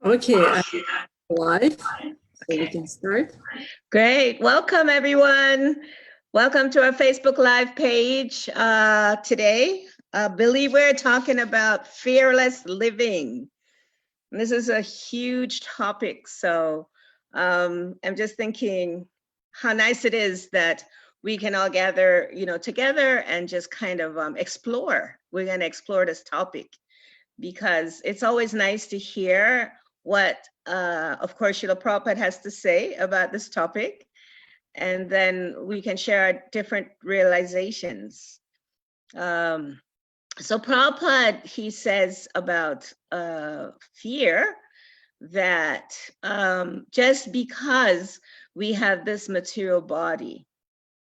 Okay, I'm live, so we can start. Great. Welcome, everyone. Welcome to our Facebook Live page. Today, I believe we're talking about fearless living. And this is a huge topic. So I'm just thinking how nice it is that we can all gather, together and just kind of explore. We're going to explore this topic because it's always nice to hear what, of course, Srila Prabhupada has to say about this topic. And then we can share our different realizations. So Prabhupada, he says about fear that just because we have this material body,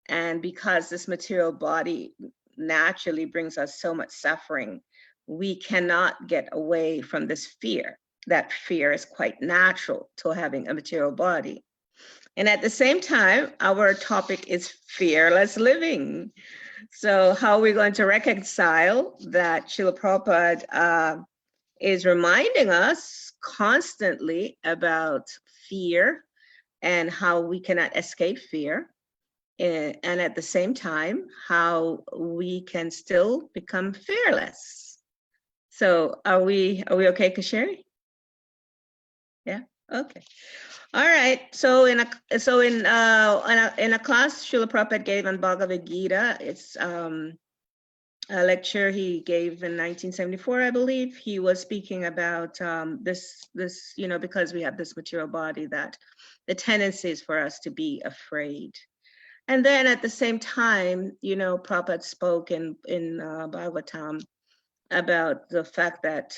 and because this material body naturally brings us so much suffering, we cannot get away from this fear. That fear is quite natural to having a material body. And at the same time, our topic is fearless living. So how are we going to reconcile that? Srila Prabhupada is reminding us constantly about fear and how we cannot escape fear. And at the same time, how we can still become fearless. So are we okay, Kasheri? Yeah, okay. All right. So in a class Srila Prabhupada gave on Bhagavad Gita, it's a lecture he gave in 1974, I believe. He was speaking about this, because we have this material body, that the tendency is for us to be afraid. And then at the same time, Prabhupada spoke in Bhagavatam about the fact that,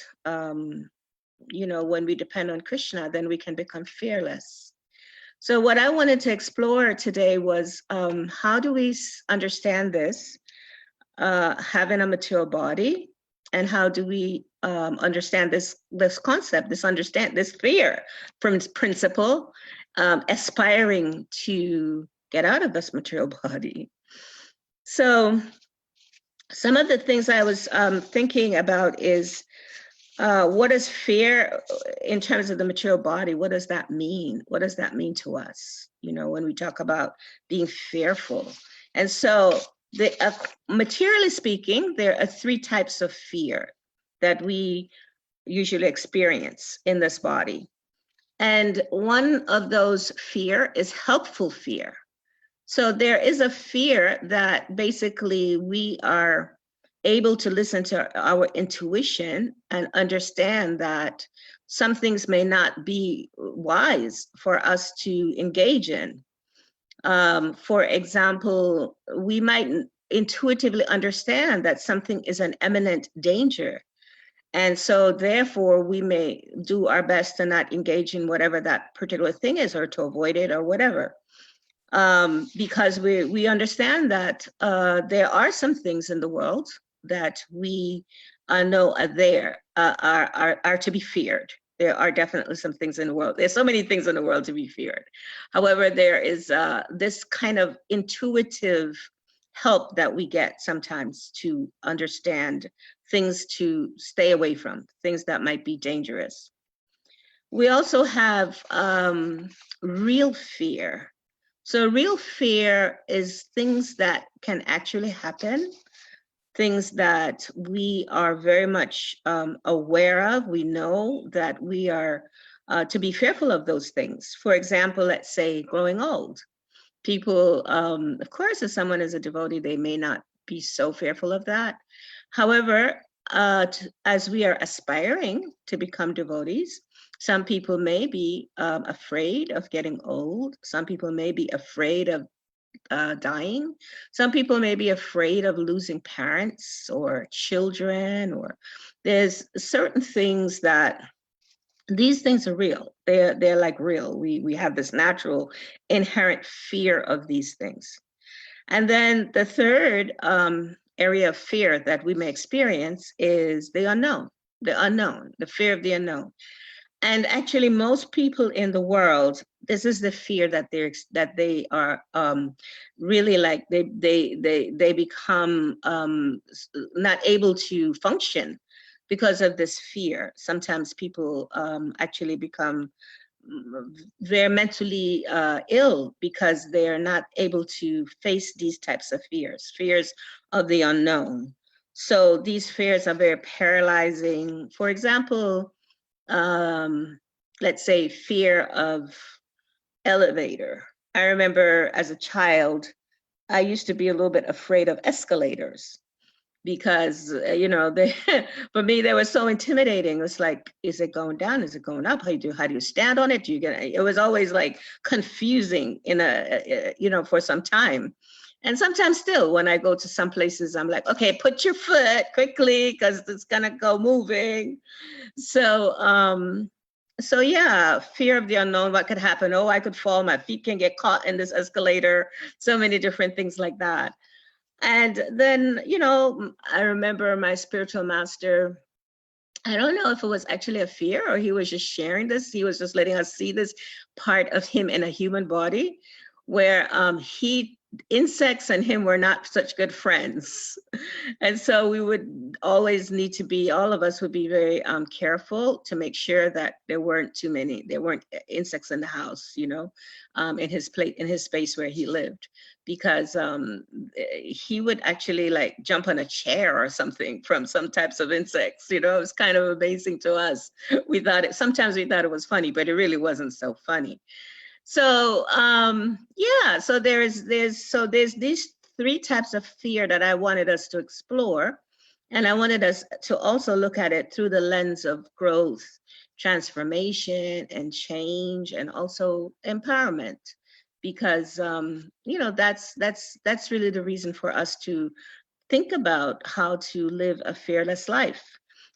when we depend on Krishna, then we can become fearless. So what I wanted to explore today was how do we understand this, having a material body, and how do we understand this concept, this fear from principle, aspiring to get out of this material body. So some of the things I was thinking about is what is fear in terms of the material body? What does that mean? What does that mean to us? When we talk about being fearful. And so materially speaking, there are three types of fear that we usually experience in this body. And one of those fear is helpful fear. So there is a fear that basically we are able to listen to our intuition and understand that some things may not be wise for us to engage in. For example, we might intuitively understand that something is an imminent danger. And so therefore we may do our best to not engage in whatever that particular thing is, or to avoid it or whatever. Because we understand that there are some things in the world that we know are there, are to be feared. There are definitely some things in the world. There's so many things in the world to be feared. However, there is this kind of intuitive help that we get sometimes to understand things to stay away from, things that might be dangerous. We also have real fear. So real fear is things that can actually happen, things that we are very much aware of. We know that we are to be fearful of those things. For example, let's say growing old. People, of course, if someone is a devotee, they may not be so fearful of that. However, as we are aspiring to become devotees, some people may be afraid of getting old. Some people may be afraid of dying. Some people may be afraid of losing parents or children, or there's certain things that these things are real. They're like real. We have this natural inherent fear of these things. And then the third area of fear that we may experience is the unknown, the fear of the unknown. And actually, most people in the world, this is the fear that they are really like they become not able to function because of this fear. Sometimes people actually become very mentally ill because they are not able to face these types of fears of the unknown. So these fears are very paralyzing. For example, let's say fear of elevator. I remember as a child, I used to be a little bit afraid of escalators because they for me they were so intimidating. It was like, is it going down, is it going up, how do you stand on it, do you get it? It was always like confusing in for some time. And sometimes still when I go to some places, I'm like, okay, put your foot quickly because it's gonna go moving. So yeah, fear of the unknown, what could happen, oh, I could fall, my feet can get caught in this escalator, so many different things like that. And then, I remember my spiritual master, I don't know if it was actually a fear or he was just sharing this. He was just letting us see this part of him in a human body where insects and him were not such good friends. And so we would always need to be, all of us would be very careful to make sure that there weren't insects in the house, in his space where he lived, because he would actually like jump on a chair or something from some types of insects. It was kind of amazing to us. Sometimes we thought it was funny, but it really wasn't so funny. So yeah, so there's these three types of fear that I wanted us to explore. And I wanted us to also look at it through the lens of growth, transformation, and change, and also empowerment. Because that's really the reason for us to think about how to live a fearless life.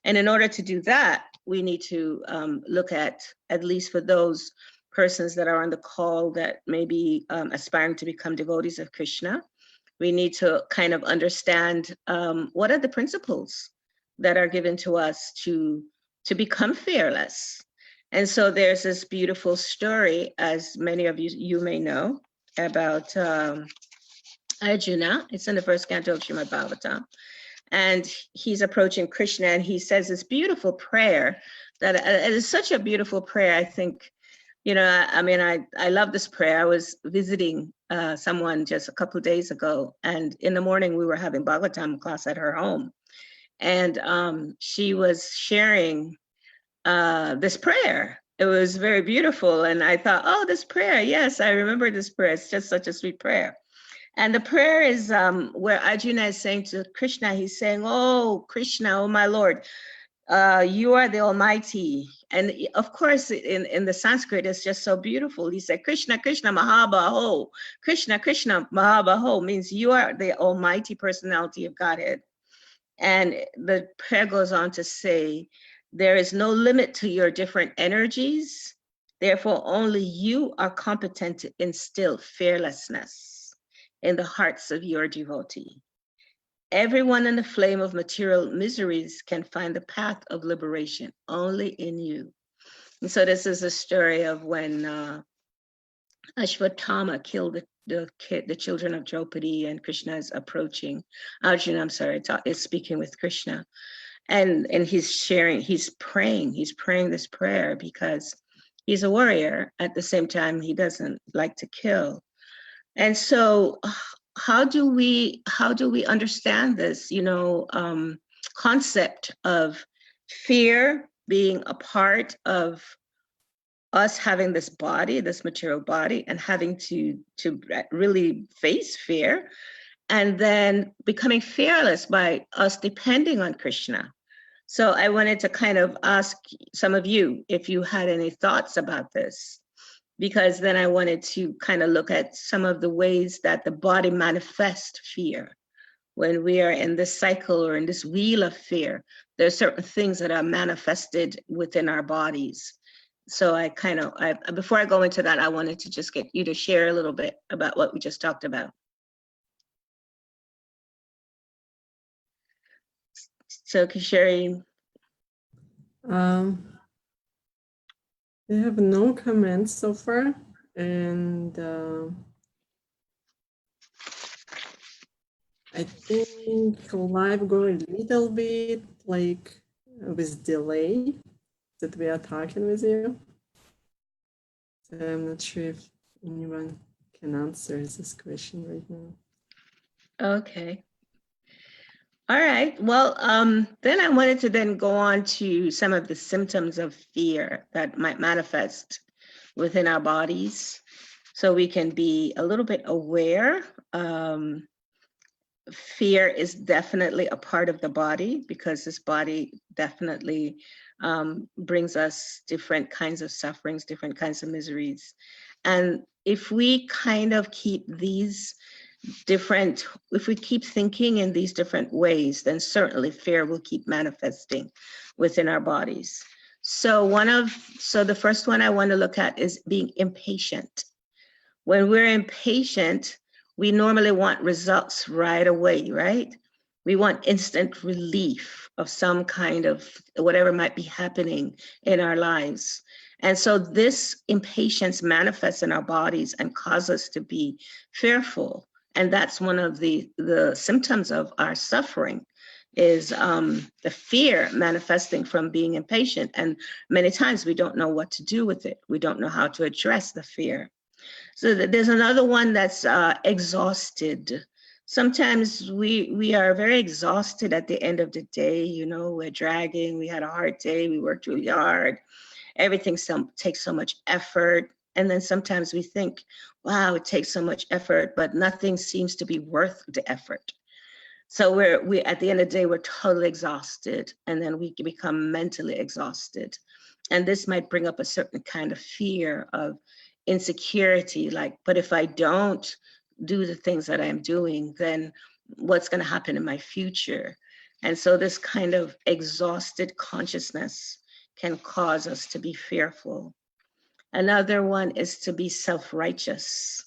And in order to do that, we need to look at least for those persons that are on the call that may be aspiring to become devotees of Krishna, we need to kind of understand what are the principles that are given to us to become fearless. And so there's this beautiful story, as many of you may know, about Arjuna. It's in the first canto of Srimad Bhagavatam. And he's approaching Krishna and he says this beautiful prayer that it is such a beautiful prayer. I think, I love this prayer. I was visiting someone just a couple of days ago, and in the morning we were having Bhagavatam class at her home. And she was sharing this prayer. It was very beautiful. And I thought, oh, this prayer, yes, I remember this prayer. It's just such a sweet prayer. And the prayer is where Arjuna is saying to Krishna, he's saying, oh, Krishna, oh, my Lord, you are the Almighty. And of course, in the Sanskrit, it's just so beautiful. He said, Krishna, Krishna, Mahabaho. Krishna, Krishna, Mahabaho means you are the Almighty personality of Godhead. And the prayer goes on to say, there is no limit to your different energies. Therefore, only you are competent to instill fearlessness in the hearts of your devotee. Everyone in the flame of material miseries can find the path of liberation only in you. And so this is a story of when Ashwatthama killed the children of Draupadi, and Krishna is approaching. Arjuna, is speaking with Krishna. And he's praying this prayer because he's a warrior. At the same time, he doesn't like to kill. And so how do we understand this, concept of fear being a part of us having this body, this material body, and having to really face fear, and then becoming fearless by us depending on Krishna. So I wanted to kind of ask some of you if you had any thoughts about this, because then I wanted to kind of look at some of the ways that the body manifests fear. When we are in this cycle or in this wheel of fear, there are certain things that are manifested within our bodies. So before I go into that, I wanted to just get you to share a little bit about what we just talked about. So Kishori. I have no comments so far, and I think live go a little bit like with delay that we are talking with you. So I'm not sure if anyone can answer this question right now. Okay. All right. Well, then I wanted to then go on to some of the symptoms of fear that might manifest within our bodies, so we can be a little bit aware. Fear is definitely a part of the body, because this body definitely brings us different kinds of sufferings, different kinds of miseries. And if we kind of keep these different, if we keep thinking in these different ways, then certainly fear will keep manifesting within our bodies. So the first one I want to look at is being impatient. When we're impatient, we normally want results right away, right? We want instant relief of some kind of whatever might be happening in our lives. And so this impatience manifests in our bodies and causes us to be fearful. And that's one of the symptoms of our suffering, is the fear manifesting from being impatient. And many times we don't know what to do with it. We don't know how to address the fear. So there's another one that's exhausted. Sometimes we are very exhausted at the end of the day. You know, we're dragging, we had a hard day, we worked really hard. Everything takes so much effort. And then sometimes we think, wow, it takes so much effort, but nothing seems to be worth the effort. So we at the end of the day, we're totally exhausted, and then we become mentally exhausted. And this might bring up a certain kind of fear of insecurity, like, but if I don't do the things that I'm doing, then what's going to happen in my future? And so this kind of exhausted consciousness can cause us to be fearful. Another one is to be self-righteous.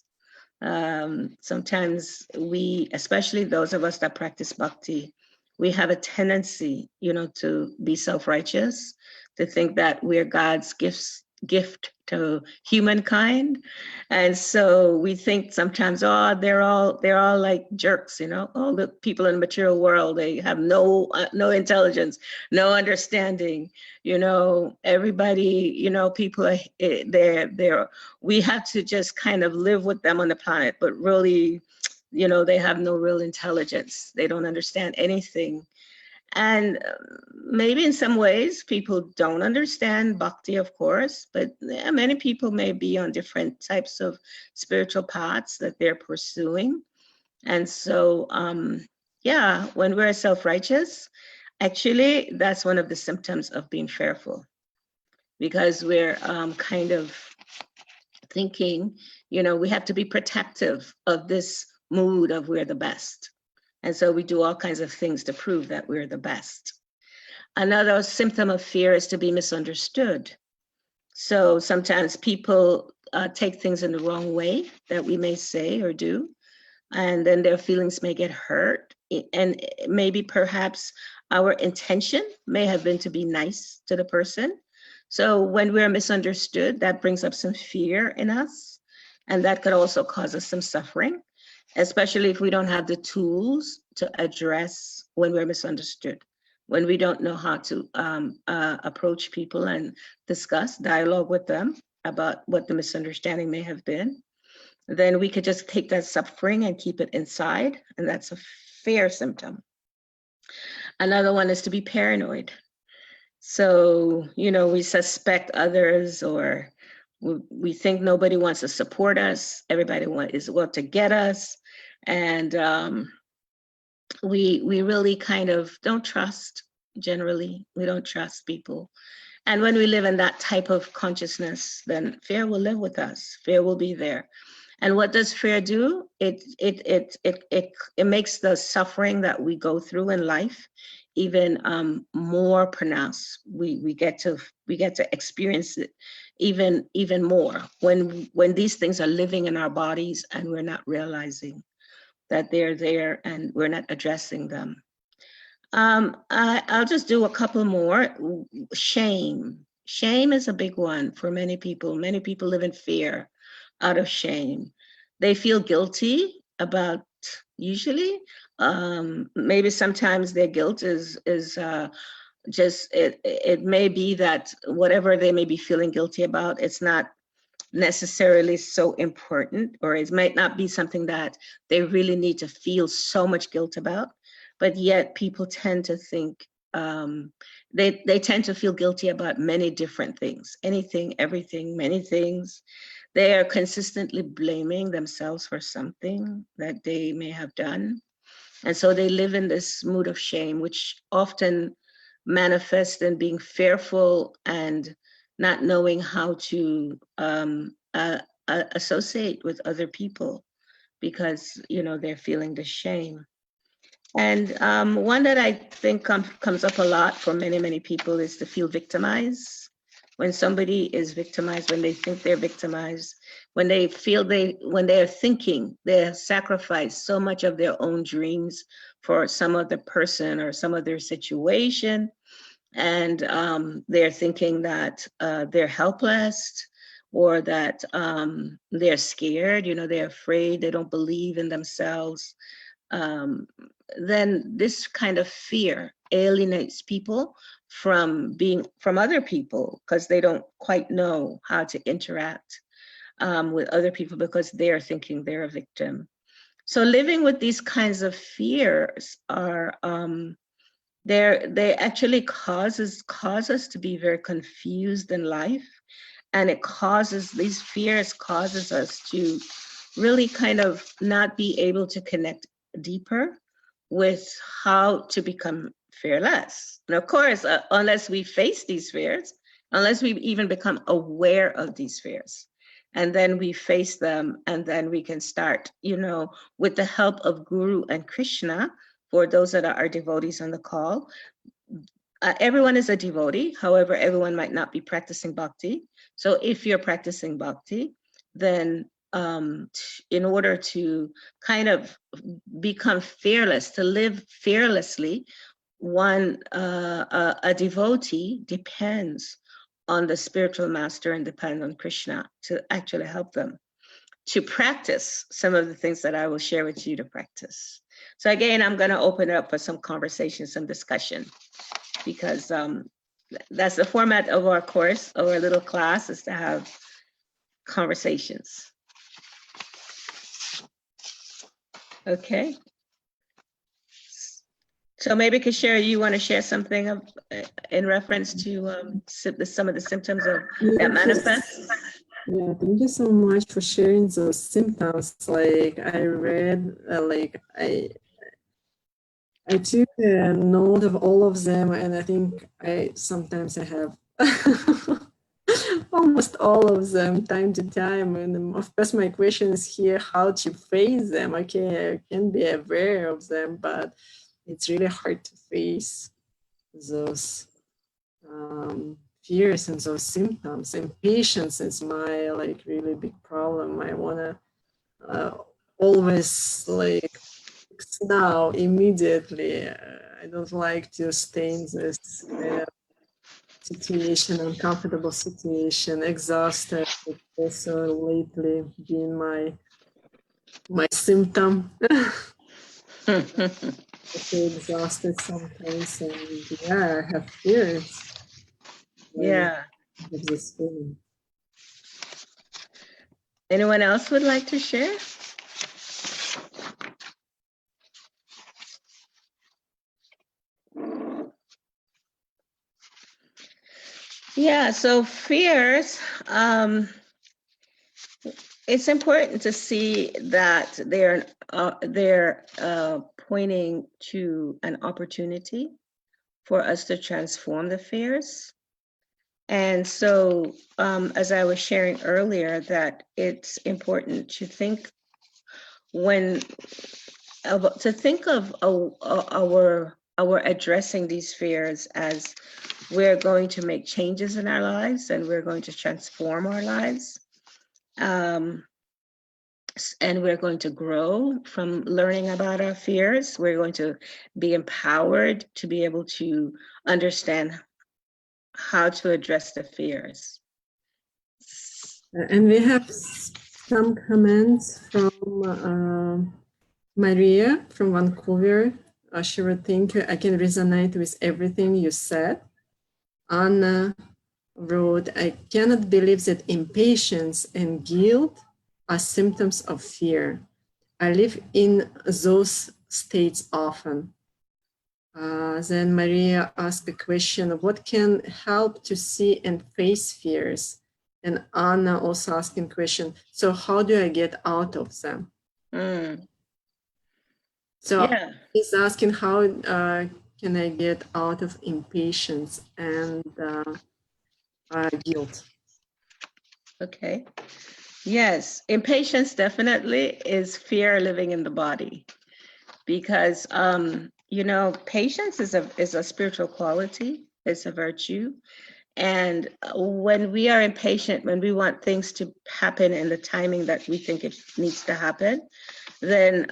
Sometimes we, especially those of us that practice bhakti, we have a tendency, to be self-righteous, to think that we're God's gift to humankind. And so we think sometimes, oh, they're all like jerks, all the people in the material world, they have no intelligence, no understanding, everybody, people are they're we have to just kind of live with them on the planet, but really, they have no real intelligence. They don't understand anything. And maybe in some ways people don't understand bhakti, of course, but many people may be on different types of spiritual paths that they're pursuing. And so, when we're self-righteous, actually, that's one of the symptoms of being fearful, because we're kind of thinking, we have to be protective of this mood of we're the best. And so we do all kinds of things to prove that we're the best. Another symptom of fear is to be misunderstood. So sometimes people take things in the wrong way that we may say or do, and then their feelings may get hurt. And maybe perhaps our intention may have been to be nice to the person. So when we're misunderstood, that brings up some fear in us, and that could also cause us some suffering, especially if we don't have the tools to address when we're misunderstood, when we don't know how to approach people and discuss, dialogue with them about what the misunderstanding may have been. Then we could just take that suffering and keep it inside, and that's a fear symptom. Another one is to be paranoid. So, we suspect others, or we think nobody wants to support us. Everybody is out to get us. And we really kind of don't trust, generally. We don't trust people. And when we live in that type of consciousness, then fear will live with us. Fear will be there. And what does fear do? It makes the suffering that we go through in life even more pronounced. We get to experience it even more when these things are living in our bodies and we're not realizing that they're there and we're not addressing them. I'll just do a couple more. Shame. Shame is a big one for many people. Many people live in fear out of shame. They feel guilty about, usually, maybe sometimes their guilt is just it may be that whatever they may be feeling guilty about, it's not necessarily so important, or it might not be something that they really need to feel so much guilt about, but yet people tend to think they tend to feel guilty about many different things, anything, everything, many things. They are consistently blaming themselves for something that they may have done. And so they live in this mood of shame, which often manifests in being fearful and not knowing how to associate with other people because, they're feeling the shame. And one that I think comes up a lot for many, many people is to feel victimized. When somebody is victimized, when they think they're victimized, when they feel when they're thinking they sacrifice so much of their own dreams for some other person or some other situation, and they're thinking that they're helpless, or that they're scared, they're afraid, they don't believe in themselves, then this kind of fear alienates people from other people, because they don't quite know how to interact with other people because they're thinking they're a victim. So living with these kinds of fears are they actually cause us to be very confused in life, and these fears causes us to really kind of not be able to connect deeper with how to become fearless. And of course, unless we face these fears, unless we even become aware of these fears, and then we face them, and then we can start, with the help of Guru and Krishna. For those that are our devotees on the call, everyone is a devotee. However, everyone might not be practicing bhakti. So if you're practicing bhakti, then in order to kind of become fearless, to live fearlessly, a devotee depends on the spiritual master and depend on Krishna to actually help them to practice some of the things that I will share with you to practice. So again, I'm going to open it up for some conversation, some discussion, because that's the format of our course, of our little class, is to have conversations. Okay. So maybe Kashera, you want to share something in reference to some of the symptoms that manifest? Yeah, thank you so much for sharing those symptoms. Like I read, I took a note of all of them, and I think sometimes I have almost all of them time to time. And of course, my question is here how to face them. Okay, I can be aware of them, but it's really hard to face those fears and those symptoms. Impatience is my really big problem. I wanna always fix now immediately. I don't like to stay in this situation, uncomfortable situation, exhausted. It's also lately been my symptom. I feel exhausted sometimes, and yeah, I have fears. Yeah. Of this feeling. Anyone else would like to share? Yeah, so fears, it's important to see that they're pointing to an opportunity for us to transform the fears. And so, as I was sharing earlier, that it's important to think of our addressing these fears as we're going to make changes in our lives and we're going to transform our lives. And we're going to grow from learning about our fears. We're going to be empowered to be able to understand how to address the fears. And we have some comments from Maria from Vancouver. Shira, thank you. I can resonate with everything you said. Anna wrote, I cannot believe that impatience and guilt are symptoms of fear. I live in those states often. Then Maria asked the question, what can help to see and face fears? And Anna also asking question, so how do I get out of them? So Yeah. he's asking how can I get out of impatience and guilt? Okay. Yes, impatience definitely is fear living in the body, because you know, patience is a spiritual quality, it's a virtue. And when we are impatient, when we want things to happen in the timing that we think it needs to happen, then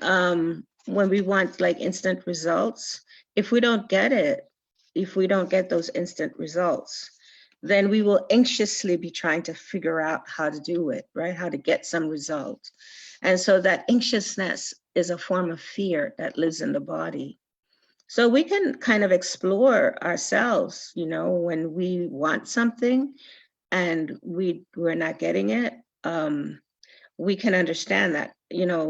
when we want like instant results, if we don't get it, if we don't get those instant results, then we will anxiously be trying to figure out how to do it, right? How to get some result. And so that anxiousness is a form of fear that lives in the body. So we can kind of explore ourselves, you know, when we want something and we're not getting it. We can understand that, you know,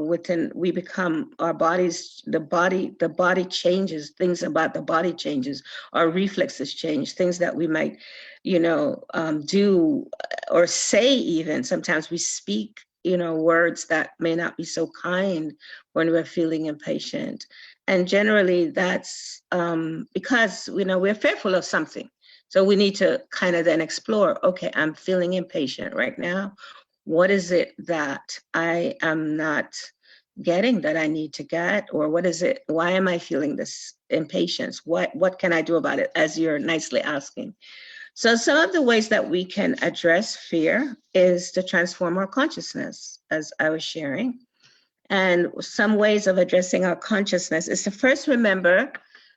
we become our bodies, the body changes, things about the body changes, our reflexes change, things that we might, you know, do or say. Even sometimes we speak, you know, words that may not be so kind when we're feeling impatient. And generally that's because, you know, we're fearful of something. So we need to kind of then explore, okay, I'm feeling impatient right now. What is it that I am not getting that I need to get? Or what is it, why am I feeling this impatience? What can I do about it, as you're nicely asking? So some of the ways that we can address fear is to transform our consciousness, as I was sharing. And some ways of addressing our consciousness is to first remember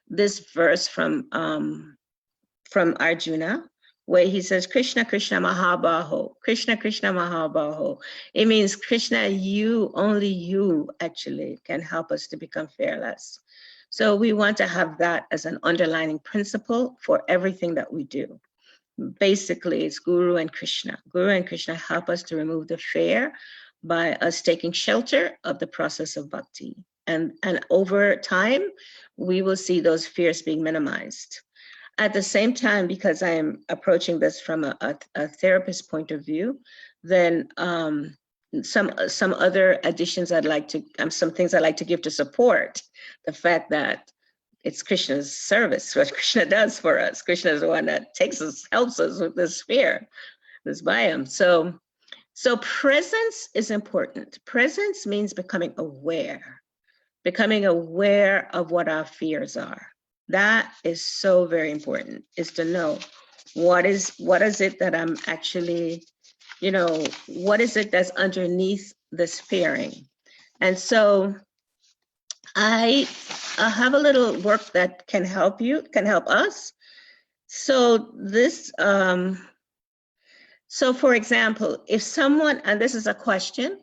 this verse from Arjuna, where he says, Krishna, Krishna, Mahabaho, Krishna, Krishna, Mahabaho. It means, Krishna, you, only you actually can help us to become fearless. So we want to have that as an underlining principle for everything that we do. Basically, it's Guru and Krishna. Guru and Krishna help us to remove the fear by us taking shelter of the process of bhakti. And over time, we will see those fears being minimized. At the same time, because I am approaching this from a therapist point of view, then some other additions I'd like to, some things I'd like to give to support the fact that it's Krishna's service, what Krishna does for us. Krishna is the one that takes us, helps us with this fear, this bhayam. So presence is important. Presence means becoming aware of what our fears are. That is so very important, is to know what is it that I'm actually, you know, what is it that's underneath this fearing? And so I have a little work that can help us. So this, so for example, if someone, and this is a question,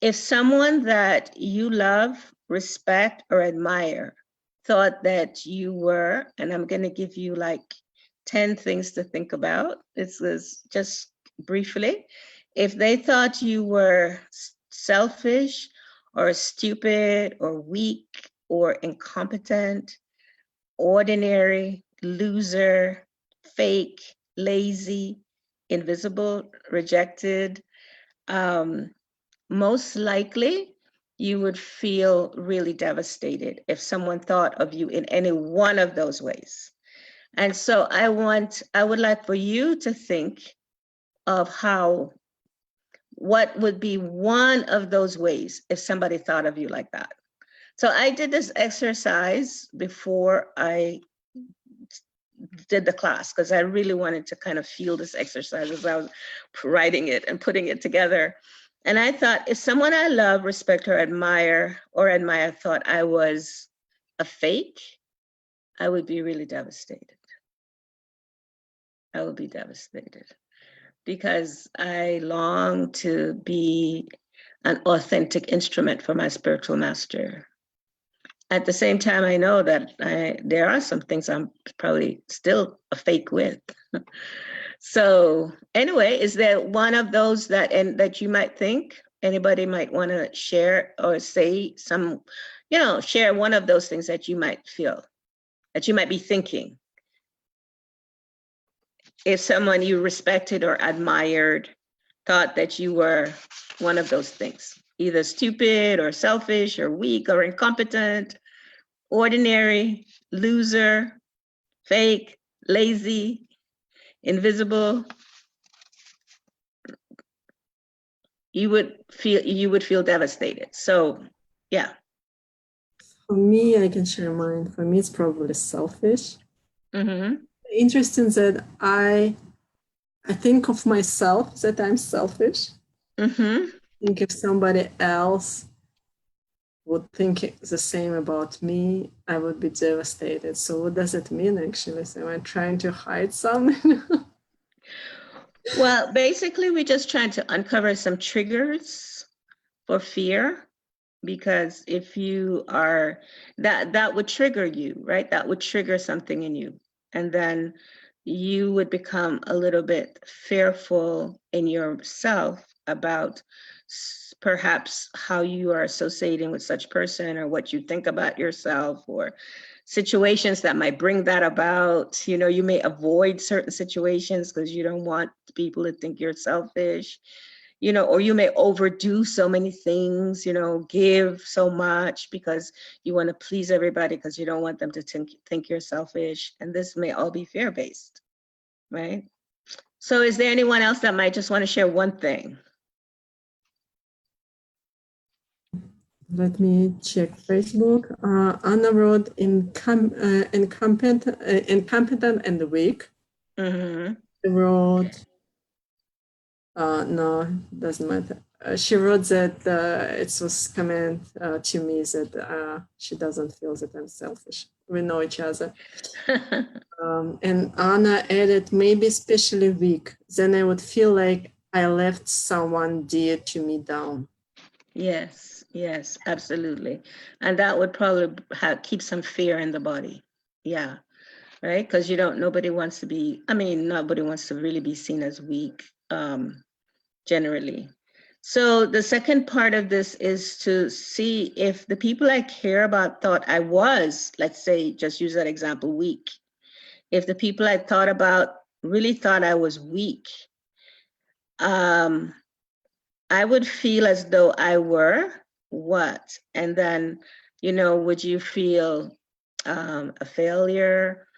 if someone that you love, respect, or admire thought that you were, and I'm going to give you like 10 things to think about. This is just briefly. If they thought you were selfish or stupid or weak or incompetent, ordinary, loser, fake, lazy, invisible, rejected, most likely you would feel really devastated if someone thought of you in any one of those ways. And so I would like for you to think of what would be one of those ways if somebody thought of you like that. So I did this exercise before I did the class because I really wanted to kind of feel this exercise as I was writing it and putting it together. And I thought, if someone I love, respect, or admire thought I was a fake, I would be really devastated. I would be devastated because I long to be an authentic instrument for my spiritual master. at the same time, I know that there are some things I'm probably still a fake with. So anyway, is there one of those that you might think anybody might want to share or say some, share one of those things that you might feel, that you might be thinking? If someone you respected or admired thought that you were one of those things, either stupid or selfish or weak or incompetent, ordinary, loser, fake, lazy, invisible, you would feel devastated. So yeah. For me, I can share mine. For me, it's probably selfish. Mm-hmm. Interesting that I think of myself that I'm selfish. Mm-hmm. I think if somebody else would think the same about me, I would be devastated. So what does it mean actually? So am I trying to hide something? Well, basically, we're just trying to uncover some triggers for fear, because if you are, that would trigger you, right? That would trigger something in you. And then you would become a little bit fearful in yourself about perhaps how you are associating with such person, or what you think about yourself, or situations that might bring that about. You may avoid certain situations because you don't want people to think you're selfish, or you may overdo so many things, give so much because you want to please everybody, because you don't want them to think you're selfish. And this may all be fear-based, right? So is there anyone else that might just want to share one thing? Let me check Facebook. Anna wrote incompetent and weak. Mm-hmm. She wrote, no, doesn't matter. She wrote that it was comment to me that she doesn't feel that I'm selfish. We know each other. And Anna added, maybe especially weak. Then I would feel like I left someone dear to me down. Yes, absolutely. And that would probably keep some fear in the body. Yeah, right? Because nobody wants to really be seen as weak, generally. So the second part of this is to see if the people I care about thought I was, let's say, just use that example, weak. If the people I thought about really thought I was weak, I would feel as though I were what? And then, would you feel a failure,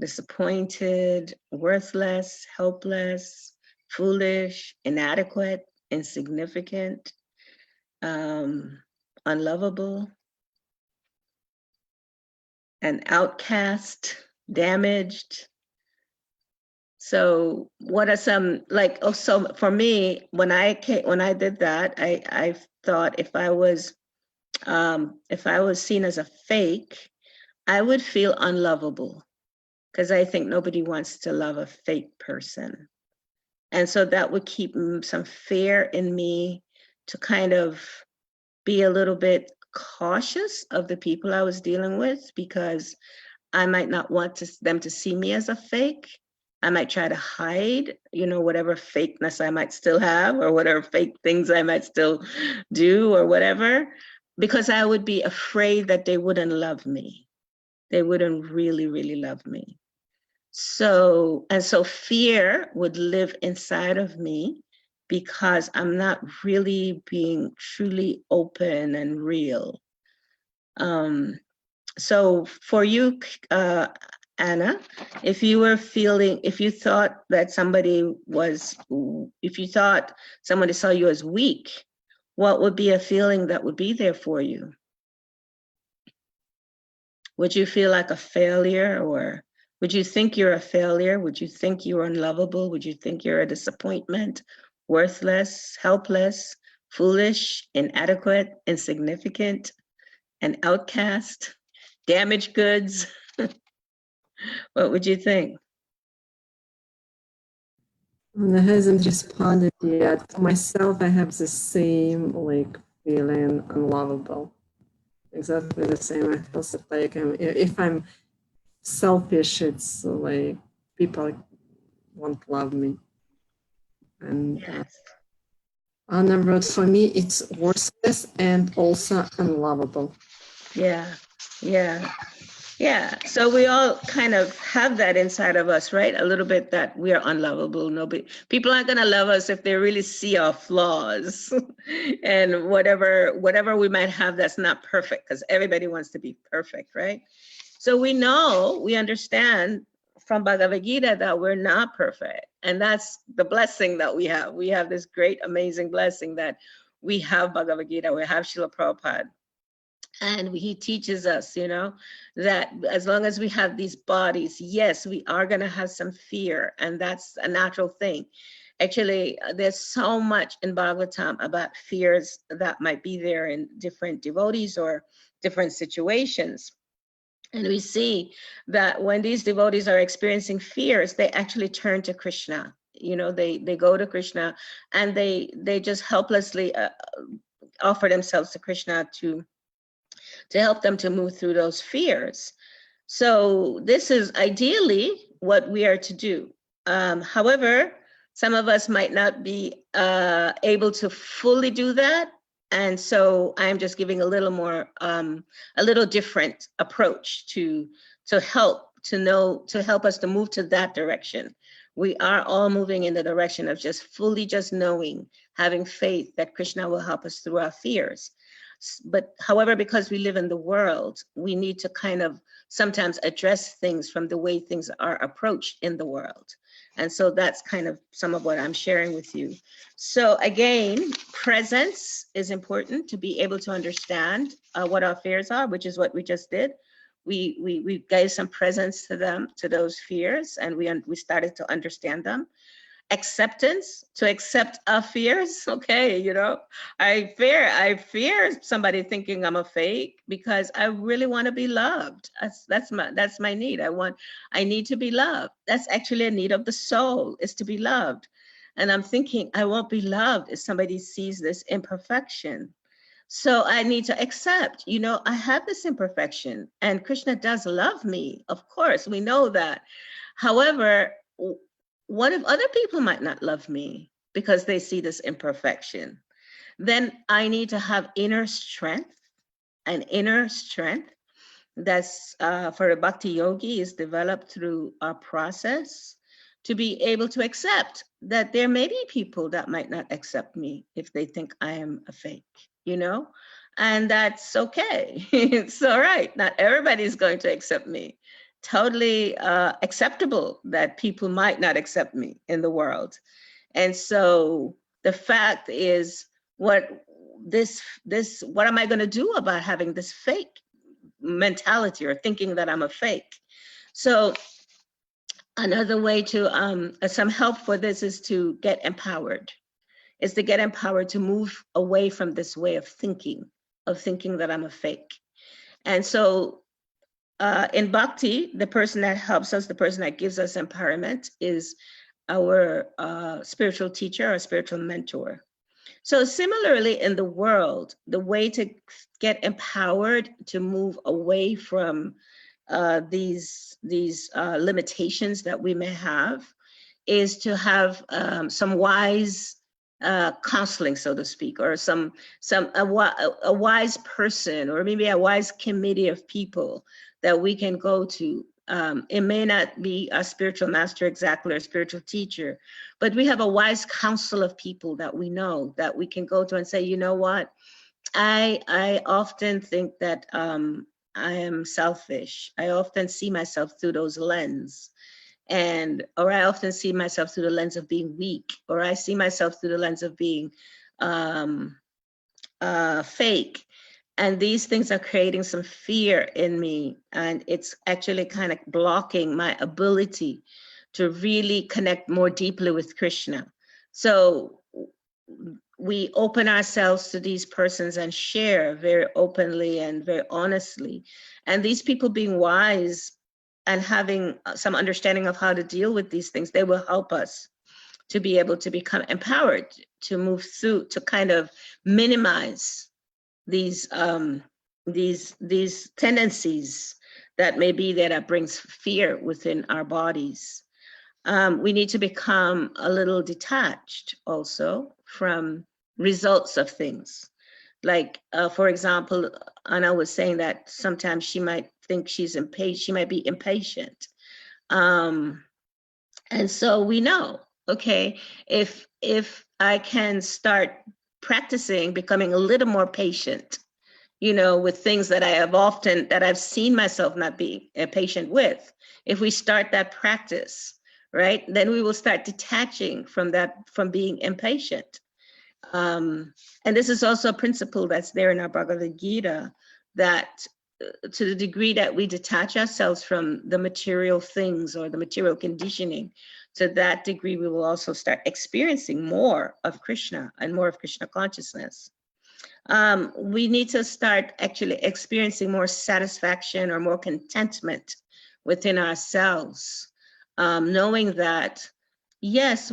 disappointed, worthless, helpless, foolish, inadequate, insignificant, unlovable, an outcast, damaged? So what are some, so for me, when I did that, I thought if I was seen as a fake, I would feel unlovable, because I think nobody wants to love a fake person. And so that would keep some fear in me to kind of be a little bit cautious of the people I was dealing with, because I might not want them to see me as a fake. I might try to hide, whatever fakeness I might still have, or whatever fake things I might still do, or whatever, because I would be afraid that they wouldn't love me. They wouldn't really, really love me. So fear would live inside of me, because I'm not really being truly open and real. So for you, Anna, if you thought somebody saw you as weak, what would be a feeling that would be there for you? Would you feel like a failure, or would you think you're a failure? Would you think you're unlovable? Would you think you're a disappointment, worthless, helpless, foolish, inadequate, insignificant, an outcast, damaged goods? What would you think? Anna hasn't responded yet. For myself, I have the same feeling unlovable. exactly the same. I feel like if I'm selfish, it's like people won't love me. And Yes. Anna wrote, for me, it's worthless and also unlovable. Yeah. Yeah. Yeah. So we all kind of have that inside of us, right? A little bit that we are unlovable. Nobody, people aren't going to love us if they really see our flaws and whatever we might have that's not perfect, because everybody wants to be perfect, right? So we understand from Bhagavad Gita that we're not perfect. And that's the blessing that we have. We have this great, amazing blessing that we have Bhagavad Gita, we have Srila Prabhupada. And he teaches us, that as long as we have these bodies, yes, we are going to have some fear, and that's a natural thing. Actually, there's so much in Bhagavatam about fears that might be there in different devotees or different situations. And we see that when these devotees are experiencing fears, they actually turn to Krishna. They go to Krishna, and they just helplessly offer themselves to Krishna to help them to move through those fears. So this is ideally what we are to do. However, some of us might not be able to fully do that. And so I'm just giving a little more, a little different approach to help us to move to that direction. We are all moving in the direction of just fully just knowing, having faith that Krishna will help us through our fears. But however, because we live in the world, we need to kind of sometimes address things from the way things are approached in the world. And so that's kind of some of what I'm sharing with you. So again, presence is important to be able to understand what our fears are, which is what we just did. We gave some presence to them, to those fears, and we started to understand them. Acceptance, to accept our fears. Okay, I fear somebody thinking I'm a fake, because I really want to be loved. That's my need. I need to be loved. That's actually a need of the soul, is to be loved. And I'm thinking I won't be loved if somebody sees this imperfection. So I need to accept, I have this imperfection, and Krishna does love me. Of course, we know that. However, what if other people might not love me because they see this imperfection? Then I need to have inner strength, an inner strength that's for a bhakti yogi is developed through a process to be able to accept that there may be people that might not accept me if they think I am a fake, and that's okay. It's all right. Not everybody's going to accept me. Totally acceptable that people might not accept me in the world. And so the fact is, what am I going to do about having this fake mentality or thinking that I'm a fake? So another way to some help for this is to get empowered, to move away from this way of thinking that I'm a fake. And so in bhakti, the person that helps us, the person that gives us empowerment, is our spiritual teacher or spiritual mentor. So similarly in the world, the way to get empowered to move away from these limitations that we may have is to have some wise counseling, so to speak, or a wise person, or maybe a wise committee of people that we can go to. It may not be a spiritual master exactly, or a spiritual teacher, but we have a wise council of people that we know that we can go to and say, you know what, I often think that I am selfish. I often see myself through those lenses. Or I often see myself through the lens of being weak, or I see myself through the lens of being fake. And these things are creating some fear in me. And it's actually kind of blocking my ability to really connect more deeply with Krishna. So we open ourselves to these persons and share very openly and very honestly. And these people being wise and having some understanding of how to deal with these things, they will help us to be able to become empowered, to move through, to kind of minimize these these tendencies that may be there that brings fear within our bodies. We need to become a little detached also from results of things. Like, for example, Anna was saying that sometimes she might think she's impatient, she might be impatient. And so we know, okay, if I can start practicing becoming a little more patient, with things that I've seen myself not be patient with, if we start that practice, right, then we will start detaching from being impatient. And this is also a principle that's there in our Bhagavad Gita, that to the degree that we detach ourselves from the material things or the material conditioning, to that degree we will also start experiencing more of Krishna and more of Krishna consciousness. We need to start actually experiencing more satisfaction or more contentment within ourselves, knowing that, yes,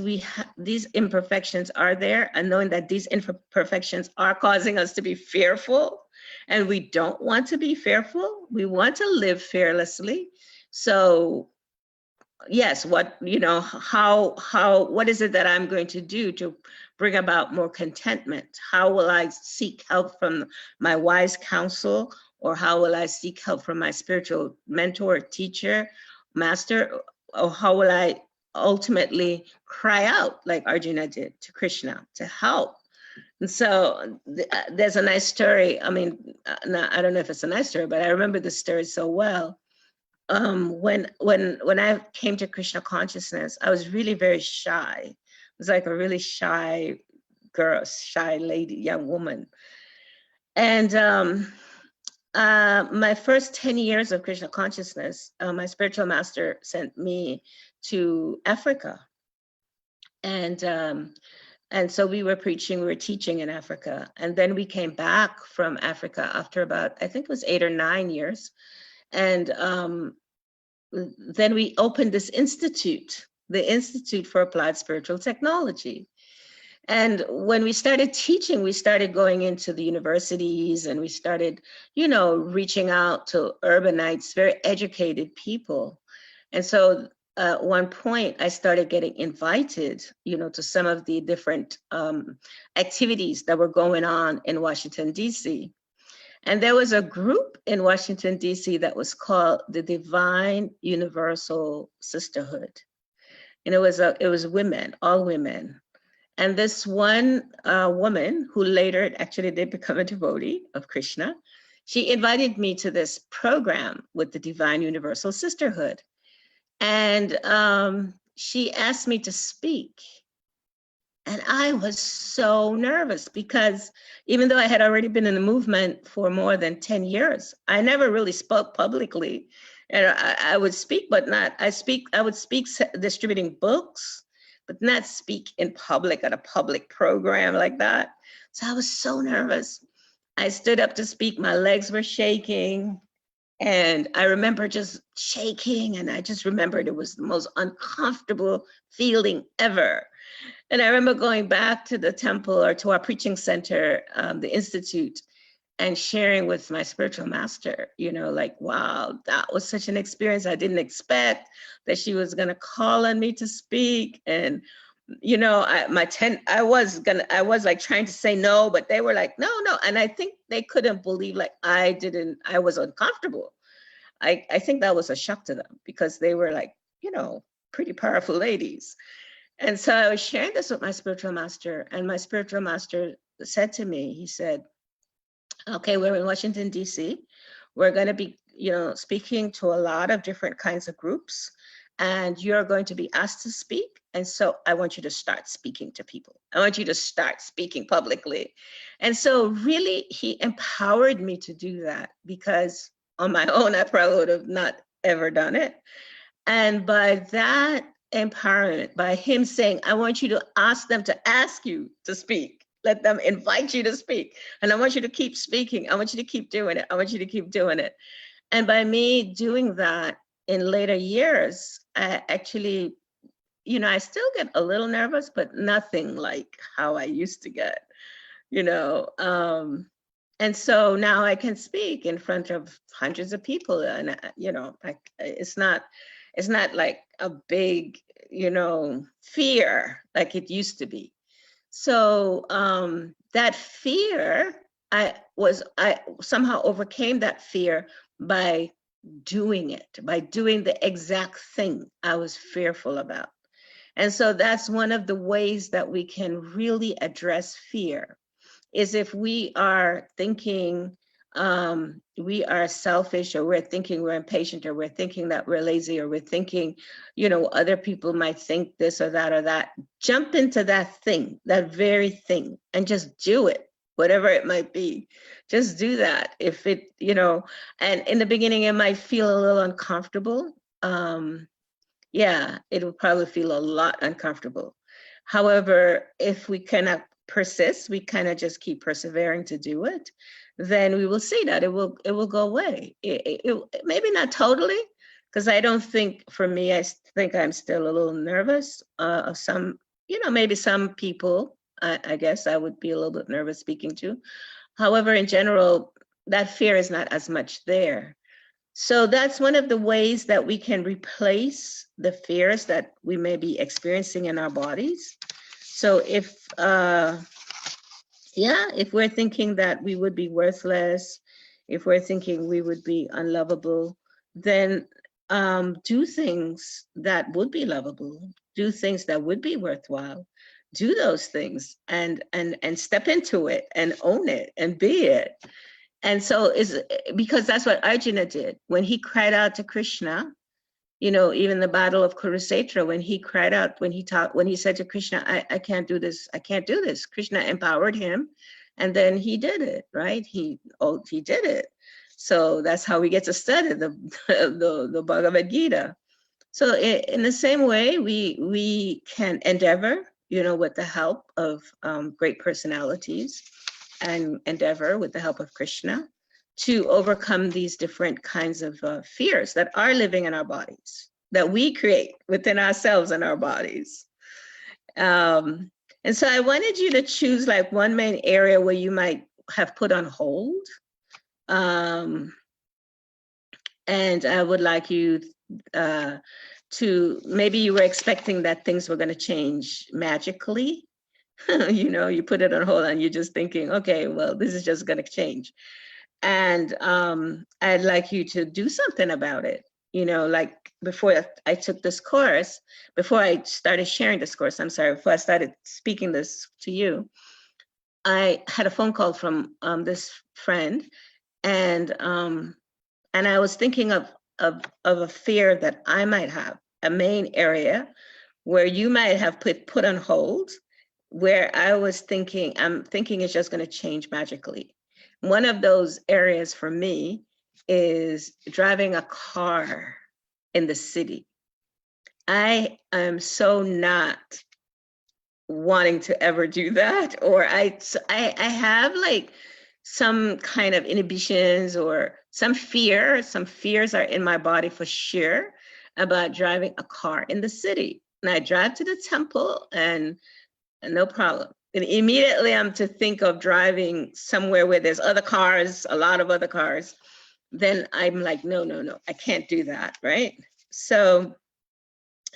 these imperfections are there, and knowing that these imperfections are causing us to be fearful, and we don't want to be fearful. We want to live fearlessly. So yes, what is it that I'm going to do to bring about more contentment? How will I seek help from my wise counsel, or how will I seek help from my spiritual mentor, teacher, master, or how will I ultimately cry out like Arjuna did to Krishna to help? And so there's a nice story. I mean, I don't know if it's a nice story, but I remember the story so well. When I came to Krishna consciousness, I was really very shy. I was like a really shy girl, shy lady, young woman. And my first 10 years of Krishna consciousness, my spiritual master sent me to Africa. And so we were teaching in Africa. And then we came back from Africa after about, I think it was 8 or 9 years. And then we opened this institute, the Institute for Applied Spiritual Technology. And when we started teaching, we started going into the universities, and we started, reaching out to urbanites, very educated people. And so at one point, I started getting invited, to some of the different activities that were going on in Washington, D.C. And there was a group in Washington, D.C. that was called the Divine Universal Sisterhood. And it was women, all women. And this one woman, who later actually did become a devotee of Krishna, she invited me to this program with the Divine Universal Sisterhood. And she asked me to speak. And I was so nervous, because even though I had already been in the movement for more than 10 years, I never really spoke publicly. And I would speak, but I would speak distributing books, but not speak in public at a public program like that. So I was so nervous. I stood up to speak, my legs were shaking. And I remember just shaking, and I just remembered it was the most uncomfortable feeling ever. And I remember going back to the temple, or to our preaching center, the Institute, and sharing with my spiritual master, like, wow, that was such an experience. I didn't expect that she was going to call on me to speak. And, I was like trying to say no, but they were like, no. And I think they couldn't believe, like, I was uncomfortable. I think that was a shock to them, because they were like, pretty powerful ladies. And so I was sharing this with my spiritual master, and my spiritual master said to me, he said, okay, we're in Washington, D.C. We're going to be, speaking to a lot of different kinds of groups, and you're going to be asked to speak. And so I want you to start speaking to people. I want you to start speaking publicly. And so really, he empowered me to do that, because on my own, I probably would have not ever done it. And by that empowerment, by him saying, I want you to ask them to ask you to speak. Let them invite you to speak. And I want you to keep speaking. I want you to keep doing it. I want you to keep doing it. And by me doing that in later years, I actually, I still get a little nervous, but nothing like how I used to get, And so now I can speak in front of hundreds of people, and it's not like a big, fear like it used to be. So that fear, I somehow overcame that fear by doing it, by doing the exact thing I was fearful about. And so that's one of the ways that we can really address fear, is if we are thinking we are selfish, or we're thinking we're impatient, or we're thinking that we're lazy, or we're thinking, other people might think this or that, jump into that thing, that very thing, and just do it, whatever it might be. Just do that. If it, and in the beginning, it might feel a little uncomfortable. Yeah, it will probably feel a lot uncomfortable. However, if we cannot persist, we kind of just keep persevering to do it, then we will see that it will go away. Maybe not totally, because I don't think, for me, I think I'm still a little nervous of some, maybe some people, I guess I would be a little bit nervous speaking to. However, in general, that fear is not as much there. So that's one of the ways that we can replace the fears that we may be experiencing in our bodies. So if we're thinking that we would be worthless, if we're thinking we would be unlovable, then do things that would be lovable, do things that would be worthwhile, do those things, and step into it and own it and be it. And so because that's what Arjuna did when he cried out to Krishna. Even the Battle of Kurukshetra, when he cried out, when he said to Krishna, I can't do this, I can't do this. Krishna empowered him, and then he did it, right? He did it. So that's how we get to study the Bhagavad Gita. So in the same way, we can endeavor, with the help of great personalities, and endeavor with the help of Krishna to overcome these different kinds of fears that are living in our bodies, that we create within ourselves and our bodies. And so I wanted you to choose like one main area where you might have put on hold. And I would like you to, maybe you were expecting that things were going to change magically. You put it on hold and you're just thinking, okay, well, this is just going to change. And I'd like you to do something about it. Like before I took this course, before I started sharing this course, before I started speaking this to you, I had a phone call from this friend, and I was thinking of a fear that I might have, a main area where you might have put on hold, where I was thinking, I'm thinking it's just going to change magically. One of those areas for me is driving a car in the city. I am so not wanting to ever do that, or I have like some kind of inhibitions or some fears are in my body for sure about driving a car in the city. And I drive to the temple and no problem. And immediately I'm to think of driving somewhere where there's other cars, a lot of other cars. Then I'm like, no, I can't do that, right? So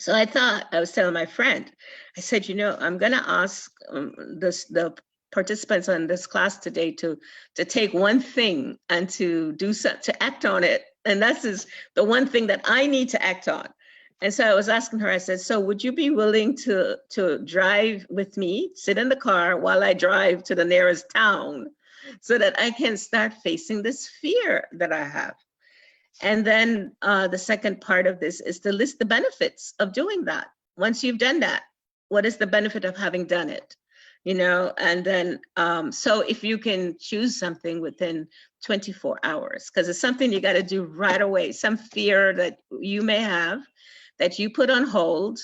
I thought, I was telling my friend, I said, I'm gonna ask the participants on this class today to take one thing and to act on it. And that's the one thing that I need to act on. And so I was asking her, I said, so would you be willing to drive with me, sit in the car while I drive to the nearest town so that I can start facing this fear that I have? And then the second part of this is to list the benefits of doing that. Once you've done that, what is the benefit of having done it? And then, so if you can choose something within 24 hours, because it's something you got to do right away, some fear that you may have that you put on hold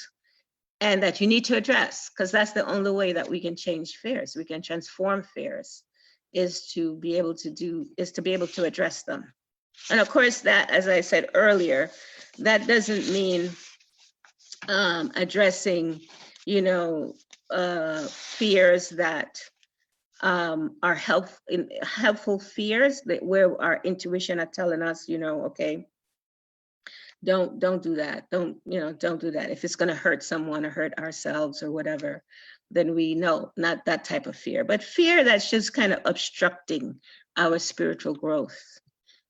and that you need to address, because that's the only way that we can change fears. We can transform fears, is to be able to address them. And of course, that, as I said earlier, that doesn't mean addressing, fears that are helpful fears that where our intuition are telling us, okay, don't do that. Don't do that. If it's going to hurt someone or hurt ourselves or whatever, then we know not that type of fear, but fear that's just kind of obstructing our spiritual growth.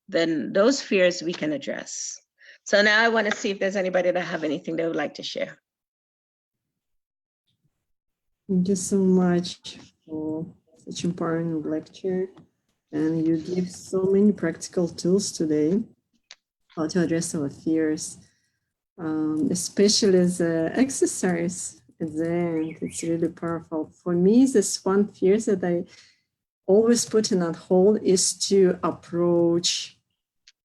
Then those fears we can address. So now I want to see if there's anybody that have anything they would like to share. Thank you so much for such important lecture. And you give so many practical tools today how to address our fears, especially as an exercise at the end. It's really powerful. For me, this one fear that I always put in on hold is to approach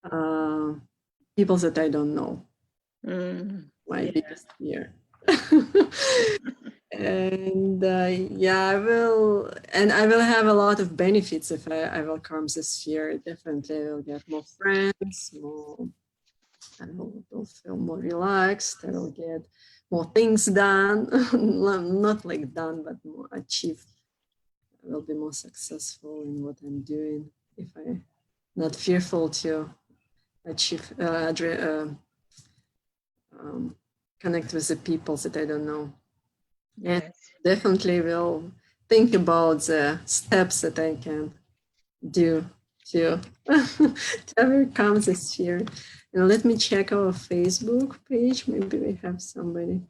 people that I don't know. My biggest fear. And I will have a lot of benefits if I will calm this fear. Definitely, I will get more friends, I will feel more relaxed. I will get more things done, not like done, but more achieved. I will be more successful in what I'm doing if I'm not fearful to achieve, connect with the people that I don't know. Yes. And definitely will think about the steps that I can do to overcome this fear. And let me check our Facebook page. Maybe we have somebody.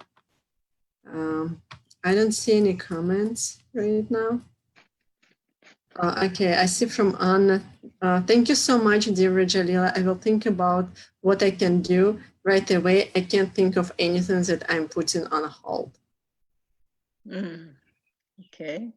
I don't see any comments right now. Okay, I see from Anna. Thank you so much, dear Vrajalila. I will think about what I can do right away. I can't think of anything that I'm putting on hold. Okay.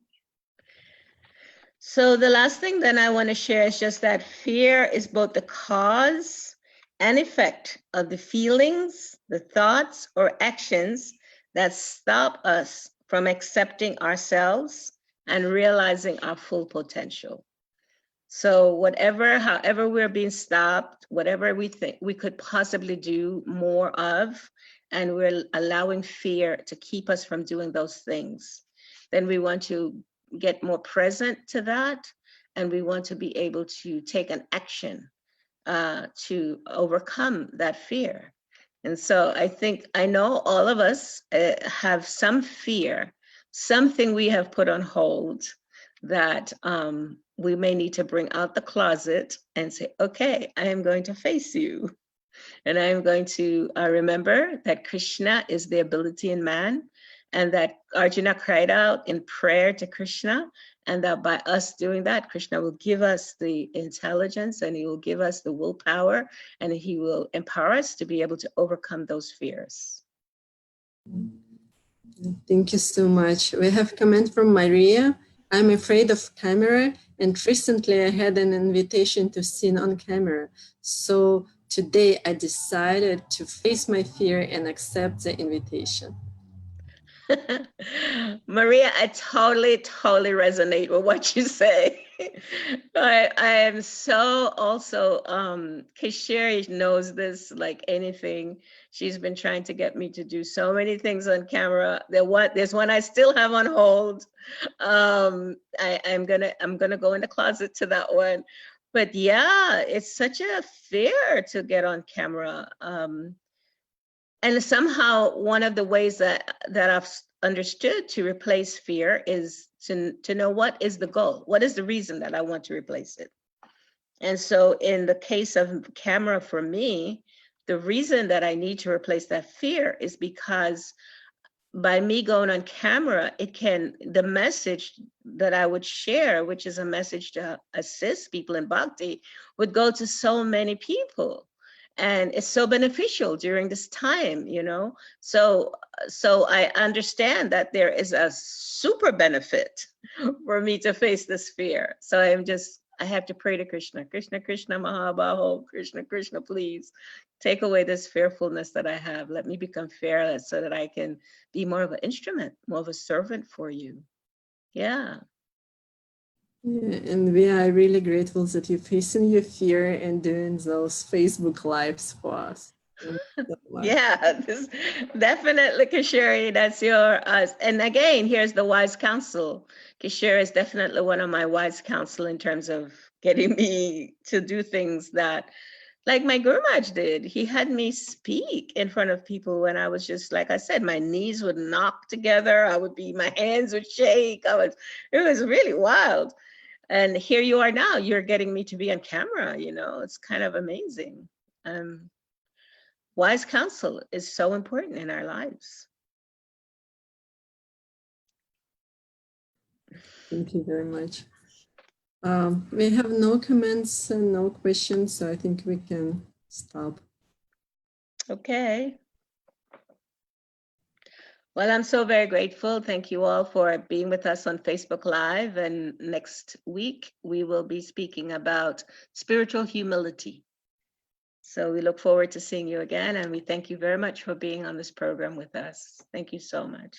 So the last thing then I want to share is just that fear is both the cause and effect of the feelings, the thoughts, or actions that stop us from accepting ourselves and realizing our full potential. So however we're being stopped, whatever we think we could possibly do more of, and we're allowing fear to keep us from doing those things, then we want to get more present to that, and we want to be able to take an action to overcome that fear. And so I know all of us have some fear, something we have put on hold that we may need to bring out the closet and say, okay, I am going to face you. And I am going to remember that Krishna is the ability in man, and that Arjuna cried out in prayer to Krishna, and that by us doing that, Krishna will give us the intelligence, and he will give us the willpower, and he will empower us to be able to overcome those fears. Thank you so much. We have a comment from Maria. I'm afraid of camera, and recently I had an invitation to sing on camera. So today I decided to face my fear and accept the invitation. Maria, I totally resonate with what you say. I am so also, Kasheri knows this like anything. She's been trying to get me to do so many things on camera. There's one I still have on hold. I'm gonna go in the closet to that one. But yeah, it's such a fear to get on camera. And somehow one of the ways that I've understood to replace fear is to know what is the goal, what is the reason that I want to replace it. And so in the case of camera for me, the reason that I need to replace that fear is because by me going on camera, the message that I would share, which is a message to assist people in bhakti, would go to so many people. And it's so beneficial during this time, So I understand that there is a super benefit for me to face this fear. So I have to pray to Krishna, Krishna, Krishna, Mahabaho, Krishna, Krishna, please take away this fearfulness that I have. Let me become fearless so that I can be more of an instrument, more of a servant for you. Yeah. And we are really grateful that you're facing your fear and doing those Facebook lives for us. Thank you so much. Yeah, this definitely, Kisheri, that's your and again, here's the wise counsel. Kisheri is definitely one of my wise counsel in terms of getting me to do things that, like my Gurmaj did. He had me speak in front of people when I was just, like I said, my knees would knock together. My hands would shake. It was really wild. And here you are now, you're getting me to be on camera, it's kind of amazing. Wise counsel is so important in our lives. Thank you very much. We have no comments and no questions, so I think we can stop. Okay. Well, I'm so very grateful. Thank you all for being with us on Facebook Live. And next week, we will be speaking about spiritual humility. So we look forward to seeing you again. And we thank you very much for being on this program with us. Thank you so much.